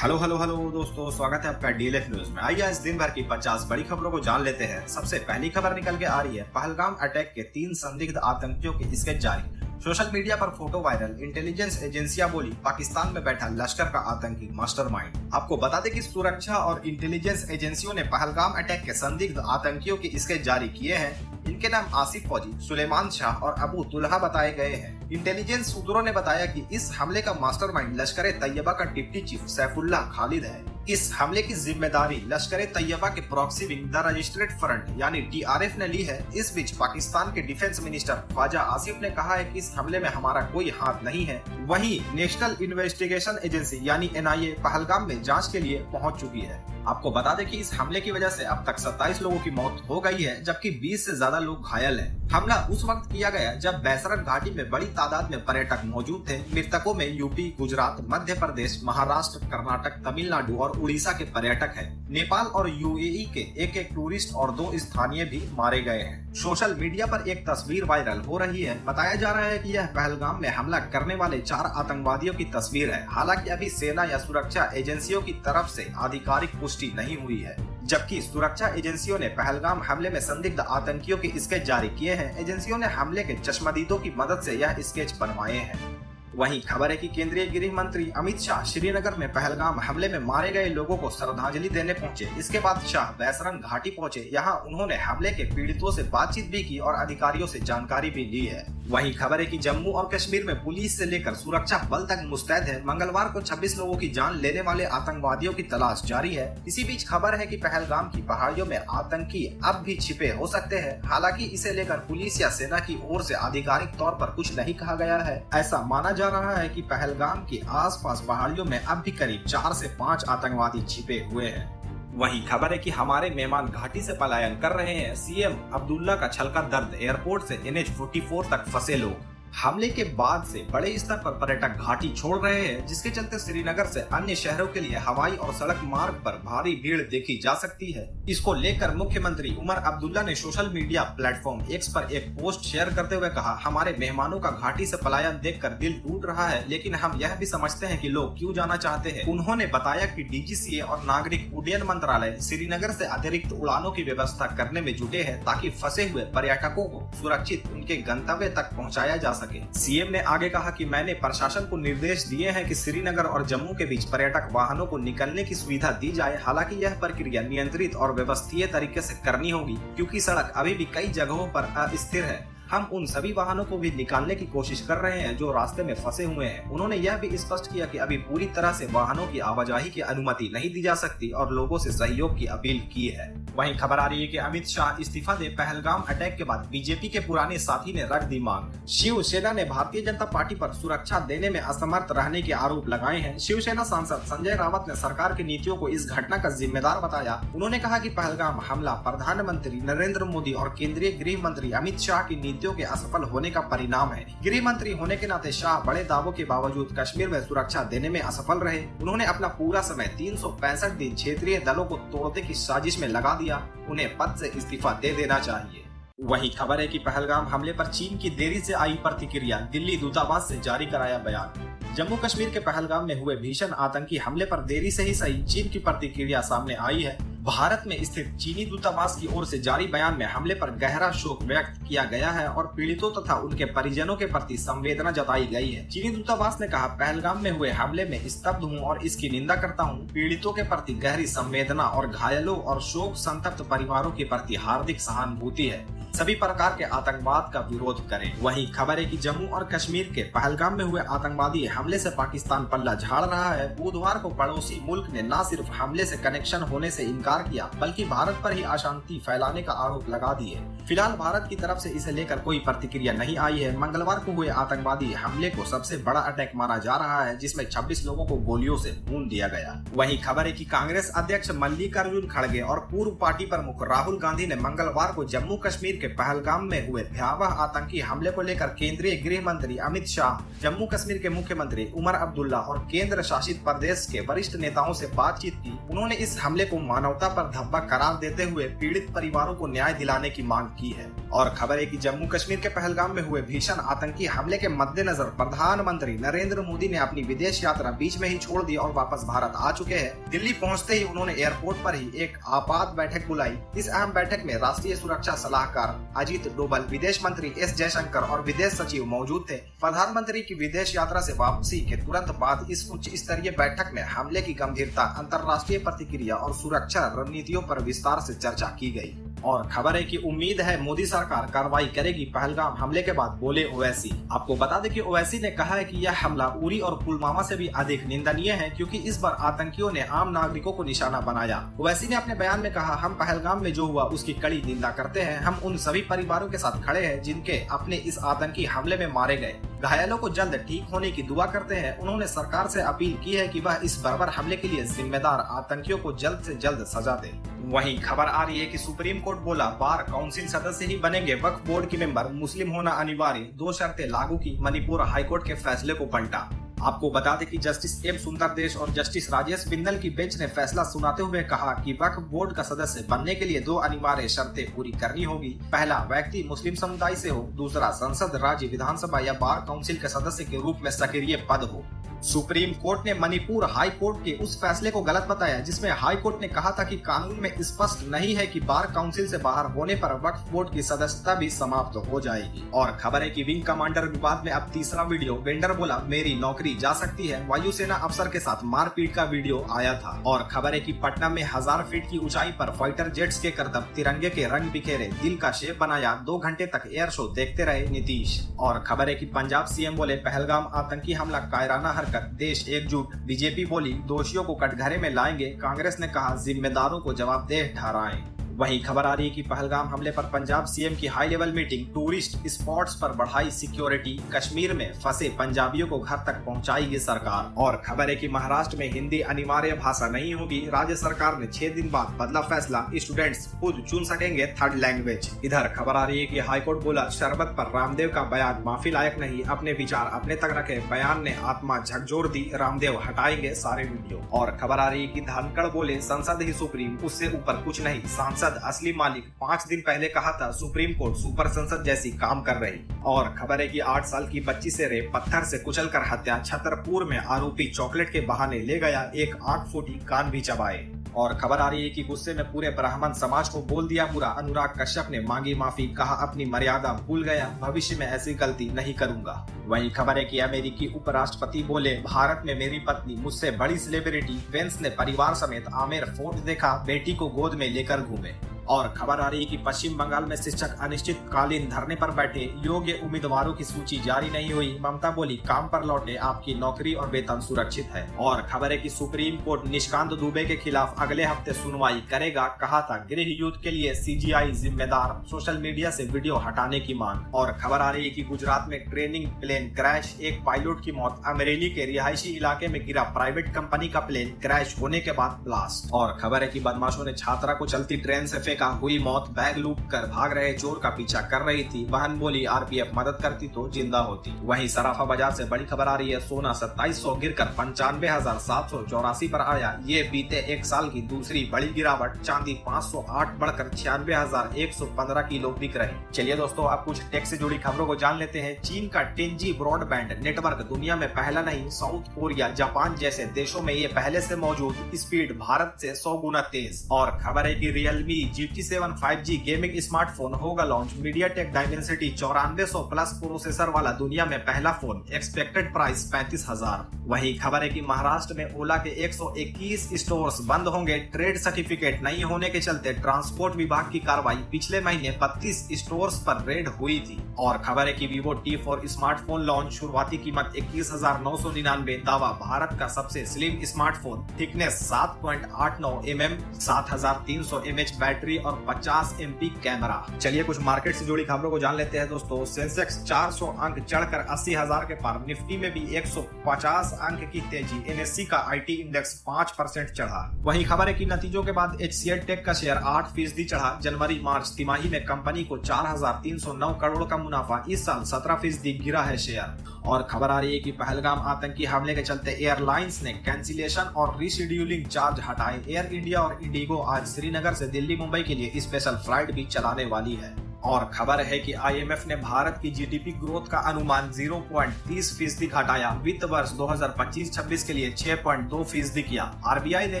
Hello hello hello दोस्तों, स्वागत है आपका डीएलएफ न्यूज में। आइए इस दिन भर की 50 बड़ी खबरों को जान लेते हैं। सबसे पहली खबर निकल के आ रही है, पहलगाम अटैक के 3 संदिग्ध आतंकियों के स्केच जारी। सोशल मीडिया पर फोटो वायरल। इंटेलिजेंस एजेंसियां बोली पाकिस्तान में बैठा लश्कर का आतंकी मास्टरमाइंड। आपको बता दें कि सुरक्षा और इंटेलिजेंस एजेंसियों ने पहलगाम अटैक के संदिग्ध आतंकियों के स्केच जारी किए हैं। इनके नाम आसिफ फौजी, सुलेमान शाह और अबू तुल्हा बताए गए हैं। इंटेलिजेंस सूत्रों ने बताया कि इस हमले का मास्टरमाइंड लश्कर तैयबा का डिप्टी चीफ सैफुल्लाह खालिद है। इस हमले की जिम्मेदारी लश्कर तैयबा के प्रॉक्सी विंग द रजिस्ट्रेट फ्रंट यानी टीआरएफ ने ली है। इस बीच पाकिस्तान के डिफेंस मिनिस्टर ख्वाजा आसिफ ने कहा है कि इस हमले में हमारा कोई हाथ नहीं है। वहीं नेशनल इन्वेस्टिगेशन एजेंसी यानी एनआईए पहलगाम में जांच के लिए पहुंच चुकी है। आपको बता दें कि इस हमले की वजह से अब तक 27 लोगों की मौत हो गई है, जबकि 20 से ज्यादा लोग घायल हैं। हमला उस वक्त किया गया जब बैसरन घाटी में बड़ी तादाद में पर्यटक मौजूद थे। मृतकों में यूपी, गुजरात, मध्य प्रदेश, महाराष्ट्र, कर्नाटक, तमिलनाडु और उड़ीसा के पर्यटक हैं। नेपाल और यूएई के एक टूरिस्ट और 2 स्थानीय भी मारे गए हैं। सोशल मीडिया पर एक तस्वीर वायरल हो रही है। बताया जा रहा है कि यह पहलगाम में हमला करने वाले 4 आतंकवादियों की तस्वीर है। हालांकि अभी सेना या सुरक्षा एजेंसियों की तरफ से आधिकारिक पुष्टि नहीं हुई है, जबकि सुरक्षा एजेंसियों ने पहलगाम हमले में संदिग्ध आतंकियों के स्केच जारी किए हैं। एजेंसियों ने हमले के चश्मदीदों की मदद से यह स्केच बनवाए हैं। वहीं खबर है कि केंद्रीय गृह मंत्री अमित शाह श्रीनगर में पहलगाम हमले में मारे गए लोगों को श्रद्धांजलि देने पहुंचे। इसके बाद शाह बैसरन घाटी पहुंचे। यहां उन्होंने हमले के पीड़ितों से बातचीत भी की और अधिकारियों से जानकारी भी ली है। वहीं खबर है कि जम्मू और कश्मीर में पुलिस से लेकर सुरक्षा बल तक मुस्तैद है। मंगलवार को 26 लोगों की जान लेने वाले आतंकवादियों की तलाश जारी है। इसी बीच खबर है कि पहलगाम की पहाड़ियों में आतंकी अब भी छिपे हो सकते हैं। हालांकि इसे लेकर पुलिस या सेना की ओर से आधिकारिक तौर पर कुछ नहीं कहा गया है। ऐसा माना जा रहा है कि पहलगाम के आसपास पहाड़ियों में अब भी करीब 4 से 5 आतंकवादी छिपे हुए हैं। वहीं खबर है कि हमारे मेहमान घाटी से पलायन कर रहे हैं। सीएम अब्दुल्ला का छलका दर्द। एयरपोर्ट से NH-44 तक फंसे लोग। हमले के बाद से बड़े स्तर पर पर्यटक घाटी छोड़ रहे हैं, जिसके चलते श्रीनगर से अन्य शहरों के लिए हवाई और सड़क मार्ग पर भारी भीड़ देखी जा सकती है। इसको लेकर मुख्यमंत्री उमर अब्दुल्ला ने सोशल मीडिया प्लेटफॉर्म X पर एक पोस्ट शेयर करते हुए कहा, हमारे मेहमानों का घाटी से पलायन देखकर दिल टूट रहा है, लेकिन हम यह भी समझते हैं कि लोग क्यों जाना चाहते हैं। उन्होंने बताया कि DGCA और नागरिक उड्डयन मंत्रालय श्रीनगर से अतिरिक्त उड़ानों की व्यवस्था करने में जुटे हैं, ताकि फंसे हुए पर्यटकों को सुरक्षित उनके गंतव्य तक पहुँचाया जा सके। सीएम ने आगे कहा कि मैंने प्रशासन को निर्देश दिए हैं कि श्रीनगर और जम्मू के बीच पर्यटक वाहनों को निकलने की सुविधा दी जाए। हालांकि यह प्रक्रिया नियंत्रित और व्यवस्थित तरीके से करनी होगी, क्योंकि सड़क अभी भी कई जगहों पर अस्थिर है। हम उन सभी वाहनों को भी निकालने की कोशिश कर रहे हैं जो रास्ते में फंसे हुए हैं। उन्होंने यह भी स्पष्ट किया कि अभी पूरी तरह से वाहनों की आवाजाही की अनुमति नहीं दी जा सकती और लोगों से सहयोग की अपील की है। वहीं खबर आ रही है कि अमित शाह इस्तीफा दे। पहलगाम अटैक के बाद बीजेपी के पुराने साथी ने रख दी मांग। शिवसेना ने भारतीय जनता पार्टी पर सुरक्षा देने में असमर्थ रहने के आरोप लगाए हैं। शिवसेना सांसद संजय रावत ने सरकार की नीतियों को इस घटना का जिम्मेदार बताया। उन्होंने कहा कि पहलगाम हमला प्रधानमंत्री नरेंद्र मोदी और केंद्रीय गृह मंत्री अमित शाह की नीतियों के असफल होने का परिणाम है। गृह मंत्री होने के नाते शाह बड़े दावों के बावजूद कश्मीर में सुरक्षा देने में असफल रहे। उन्होंने अपना पूरा समय 365 दिन क्षेत्रीय दलों को तोड़ने की साजिश में लगा दिया। उन्हें पद से इस्तीफा दे देना चाहिए। वहीं खबर है कि पहलगाम हमले पर चीन की देरी से आई प्रतिक्रिया। दिल्ली दूतावास से जारी कराया बयान। जम्मू कश्मीर के पहलगाम में हुए भीषण आतंकी हमले पर देरी से ही सही चीन की प्रतिक्रिया सामने आई है। भारत में स्थित चीनी दूतावास की ओर से जारी बयान में हमले पर गहरा शोक व्यक्त किया गया है और पीड़ितों तथा उनके परिजनों के प्रति संवेदना जताई गई है। चीनी दूतावास ने कहा, पहलगाम में हुए हमले में स्तब्ध हूँ और इसकी निंदा करता हूँ। पीड़ितों के प्रति गहरी संवेदना और घायलों और शोक संतप्त परिवारों के प्रति हार्दिक सहानुभूति है। सभी प्रकार के आतंकवाद का विरोध करें। वहीं खबर है कि जम्मू और कश्मीर के पहलगाम में हुए आतंकवादी हमले से पाकिस्तान पल्ला झाड़ रहा है। बुधवार को पड़ोसी मुल्क ने न सिर्फ हमले से कनेक्शन होने से इनकार किया, बल्कि भारत पर ही अशांति फैलाने का आरोप लगा दिए। फिलहाल भारत की तरफ से इसे लेकर कोई प्रतिक्रिया नहीं आई है। मंगलवार को हुए आतंकवादी हमले को सबसे बड़ा अटैक माना जा रहा है, जिसमें 26 लोगों को गोलियों से भून दिया गया। वहीं खबर है कि कांग्रेस अध्यक्ष मल्लिकार्जुन खड़गे और पूर्व पार्टी प्रमुख राहुल गांधी ने मंगलवार को जम्मू कश्मीर के पहलगाम में हुए भयावह आतंकी हमले को लेकर केंद्रीय गृह मंत्री अमित शाह, जम्मू कश्मीर के मुख्यमंत्री उमर अब्दुल्ला और केंद्र शासित प्रदेश के वरिष्ठ नेताओं से बातचीत की। उन्होंने इस हमले को मानवता पर धब्बा करार देते हुए पीड़ित परिवारों को न्याय दिलाने की मांग की है। और खबर है कि जम्मू कश्मीर के पहलगाम में हुए भीषण आतंकी हमले के मद्देनजर प्रधानमंत्री नरेंद्र मोदी ने अपनी विदेश यात्रा बीच में ही छोड़ दी और वापस भारत आ चुके हैं। दिल्ली पहुंचते ही उन्होंने एयरपोर्ट पर ही एक आपात बैठक बुलाई। इस अहम बैठक में राष्ट्रीय सुरक्षा सलाहकार अजीत डोभाल, विदेश मंत्री एस जयशंकर और विदेश सचिव मौजूद थे। प्रधानमंत्री की विदेश यात्रा से वापसी के तुरंत बाद इस उच्च स्तरीय बैठक में हमले की गंभीरता, अंतर्राष्ट्रीय प्रतिक्रिया और सुरक्षा रणनीतियों पर विस्तार से चर्चा की गई। और खबर है कि उम्मीद है मोदी सरकार कार्रवाई करेगी। पहलगाम हमले के बाद बोले ओवैसी। आपको बता दें कि ओवैसी ने कहा है कि यह हमला उरी और पुलवामा से भी अधिक निंदनीय है, क्योंकि इस बार आतंकियों ने आम नागरिकों को निशाना बनाया। ओवैसी ने अपने बयान में कहा, हम पहलगाम में जो हुआ उसकी कड़ी निंदा करते हैं। हम उन सभी परिवारों के साथ खड़े हैं जिनके अपने इस आतंकी हमले में मारे गए। घायलों को जल्द ठीक होने की दुआ करते हैं। उन्होंने सरकार से अपील की है कि वह इस बर्बर हमले के लिए जिम्मेदार आतंकियों को जल्द से जल्द सजा दे। वहीं खबर आ रही है कि सुप्रीम कोर्ट बोला, बार काउंसिल सदस्य ही बनेंगे, वक्फ बोर्ड के मेंबर मुस्लिम होना अनिवार्य, 2 शर्तें लागू की। मणिपुर हाईकोर्ट के फैसले को पलटा। आपको बता दें कि जस्टिस एम सुंदर देश और जस्टिस राजेश बिंदल की बेंच ने फैसला सुनाते हुए कहा कि वक्फ बोर्ड का सदस्य बनने के लिए 2 अनिवार्य शर्तें पूरी करनी होगी। पहला, व्यक्ति मुस्लिम समुदाय से हो। दूसरा, संसद, राज्य, विधानसभा या बार काउंसिल के सदस्य के रूप में सक्रिय पद हो। सुप्रीम कोर्ट ने मणिपुर हाई कोर्ट के उस फैसले को गलत बताया जिसमें हाई कोर्ट ने कहा था कि कानून में स्पष्ट नहीं है कि बार काउंसिल से बाहर होने पर वक्फ बोर्ड की सदस्यता भी समाप्त हो जाएगी। और खबर है कि विंग कमांडर विवाद में अब तीसरा वीडियो। वेंडर बोला, मेरी नौकरी जा सकती है। वायुसेना अफसर के साथ मारपीट का वीडियो आया था। और खबर है कि पटना में 1000 फीट की ऊंचाई पर फाइटर जेट्स के करतब, तिरंगे के रंग बिखेरे, दिल का शेप बनाया। 2 घंटे तक एयर शो देखते रहे नीतीश। और खबर है कि पंजाब सीएम बोले, पहलगाम आतंकी हमला कायराना हरकत, देश एकजुट। बीजेपी बोली, दोषियों को कटघरे में लाएंगे। कांग्रेस ने कहा, जिम्मेदारों को जवाबदेह ठहराएं। वहीं खबर आ रही है कि पहलगाम हमले पर पंजाब सीएम की high level meeting. Tourist spots पर बढ़ाई सिक्योरिटी। कश्मीर में फंसे पंजाबियों को घर तक पहुंचाएगी सरकार। और खबर है कि महाराष्ट्र में हिंदी अनिवार्य भाषा नहीं होगी। राज्य सरकार ने 6 दिन बाद बदला फैसला। स्टूडेंट्स खुद चुन सकेंगे 3rd लैंग्वेज। इधर खबर आ रही है कि हाईकोर्ट बोला, शरबत पर रामदेव का बयान माफी लायक नहीं, अपने विचार अपने तक रखे। बयान ने आत्मा झकझोर दी, रामदेव हटाएंगे सारे वीडियो। और खबर आ रही है कि धनखड़ बोले, संसद ही सुप्रीम, उससे ऊपर कुछ नहीं। सांसद असली मालिक 5 दिन पहले कहा था सुप्रीम कोर्ट सुपर संसद जैसी काम कर रही। और खबर है कि 8 साल की बच्ची से रेप, पत्थर से कुचलकर हत्या। छतरपुर में आरोपी चॉकलेट के बहाने ले गया, एक 8 फुटी कान भी चबाए। और खबर आ रही है कि गुस्से में पूरे ब्राह्मण समाज को बोल दिया बुरा। अनुराग कश्यप ने मांगी माफी, कहा अपनी मर्यादा भूल गया, भविष्य में ऐसी गलती नहीं करूंगा। वहीं खबर है कि अमेरिकी उपराष्ट्रपति बोले, भारत में मेरी पत्नी मुझसे बड़ी सेलिब्रिटी। वेंस ने परिवार समेत आमेर फोर्ट देखा, बेटी को गोद में लेकर घूमे। और खबर आ रही है कि पश्चिम बंगाल में शिक्षक अनिश्चितकालीन धरने पर बैठे। योग्य उम्मीदवारों की सूची जारी नहीं हुई। ममता बोली, काम पर लौटे, आपकी नौकरी और वेतन सुरक्षित है। और खबर है कि सुप्रीम कोर्ट निशिकांत दुबे के खिलाफ अगले हफ्ते सुनवाई करेगा। कहा था गृह युद्ध के लिए सीजीआई जिम्मेदार, सोशल मीडिया से वीडियो हटाने की मांग। और खबर आ रही है कि गुजरात में ट्रेनिंग प्लेन क्रैश, एक पायलट की मौत। अमरेली के रिहायशी इलाके में गिरा प्राइवेट कंपनी का प्लेन, क्रैश होने के बाद ब्लास्ट। और खबर है कि बदमाशों ने छात्रा को चलती ट्रेन से फेंका, हुई मौत। बैग लूट कर भाग रहे चोर का पीछा कर रही थी। बहन बोली, आरपीएफ मदद करती तो जिंदा होती। वहीं सराफा बाजार से बड़ी खबर आ रही है, सोना 2700 गिरकर 95,784 पर आया। ये बीते 1 साल की दूसरी बड़ी गिरावट। चांदी 508 बढ़कर 96,115 किलो बिक रही। चलिए दोस्तों, आप कुछ टेक से जुड़ी खबरों को जान लेते हैं। चीन का 10G ब्रॉडबैंड नेटवर्क दुनिया में पहला नहीं, साउथ कोरिया, जापान जैसे देशों में ये पहले से मौजूद। स्पीड भारत से 100 गुना तेज। और खबर है कि Realme GT7 5G gaming smartphone होगा launch. MediaTek Dimensity 9400 plus processor वाला दुनिया में पहला फोन। Expected price 35,000। वहीं खबर है कि महाराष्ट्र में ओला के 121 स्टोर्स बंद होंगे। ट्रेड सर्टिफिकेट नहीं होने के चलते ट्रांसपोर्ट विभाग की कार्रवाई। पिछले महीने 32 स्टोर्स पर रेड हुई थी। और खबर है कि Vivo T4 स्मार्टफोन लॉन्च। शुरुआती कीमत 21,999। दावा, भारत का सबसे slim smartphone. Thickness 7.89 mm, 7300 mAh battery battery और 50 MP कैमरा। चलिए कुछ मार्केट से जुड़ी खबरों को जान लेते हैं दोस्तों। सेंसेक्स 400 अंक चढ़कर 80,000 के पार, निफ्टी में भी 150 अंक की तेजी, NSE का IT इंडेक्स 5% चढ़ा। वहीं खबर है कि नतीजों के बाद HCL टेक का शेयर 8% चढ़ा। जनवरी मार्च तिमाही में कंपनी को 4,309 करोड़ का मुनाफा, इस साल 17% गिरा है शेयर। और खबर आ रही है कि पहलगाम आतंकी हमले के चलते एयरलाइंस ने कैंसिलेशन और रीशेड्यूलिंग चार्ज हटाए। एयर इंडिया और इंडिगो आज श्रीनगर से दिल्ली मुंबई के लिए स्पेशल फ्लाइट भी चलाने वाली है। और खबर है कि IMF ने भारत की GDP ग्रोथ का अनुमान 0.30% घटाया। वित्त वर्ष 2025-26 के लिए 6.2% किया। RBI ने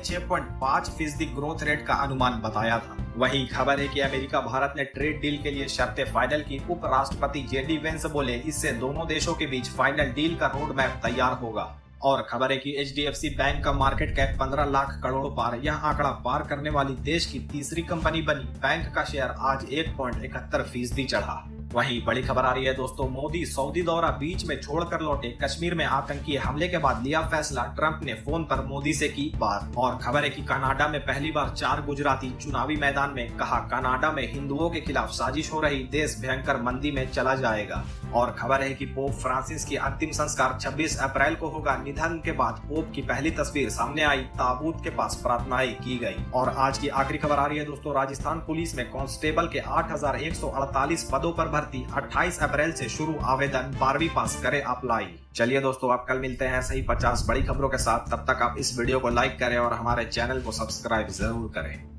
6.5% ग्रोथ रेट का अनुमान बताया था। वहीं खबर है कि अमेरिका भारत ने ट्रेड डील के लिए शर्तें फाइनल की। उपराष्ट्रपति JD वेंस बोले, इससे दोनों देशों के बीच फाइनल डील का रोड मैप तैयार होगा। और खबर है कि HDFC बैंक का मार्केट कैप 15 लाख करोड़ पार, यह आंकड़ा पार करने वाली देश की तीसरी कंपनी बनी। बैंक का शेयर आज 1.71% चढ़ा। वहीं बड़ी खबर आ रही है दोस्तों, मोदी सऊदी दौरा बीच में छोड़कर लौटे। कश्मीर में आतंकी हमले के बाद लिया फैसला, ट्रंप ने फोन पर मोदी से की बात। और खबर है कि कनाडा में पहली बार 4 गुजराती चुनावी मैदान में, कहा कनाडा में हिंदुओं के खिलाफ साजिश हो रही, देश भयंकर मंदी में चला जाएगा। और खबर है कि पोप फ्रांसिस की अंतिम संस्कार 26 अप्रैल को होगा। निधन के बाद पोप की पहली तस्वीर सामने आई, ताबूत के पास प्रार्थनाएं की गई। और आज की आखिरी खबर आ रही है दोस्तों, राजस्थान पुलिस में कांस्टेबल के 8,148 पदों पर भर्ती, 28 अप्रैल से शुरू आवेदन, 12वीं पास करे अप्लाई। चलिए दोस्तों, आप कल मिलते हैं सही 50 बड़ी खबरों के साथ। तब तक आप इस वीडियो को लाइक करें और हमारे चैनल को सब्सक्राइब जरूर करें।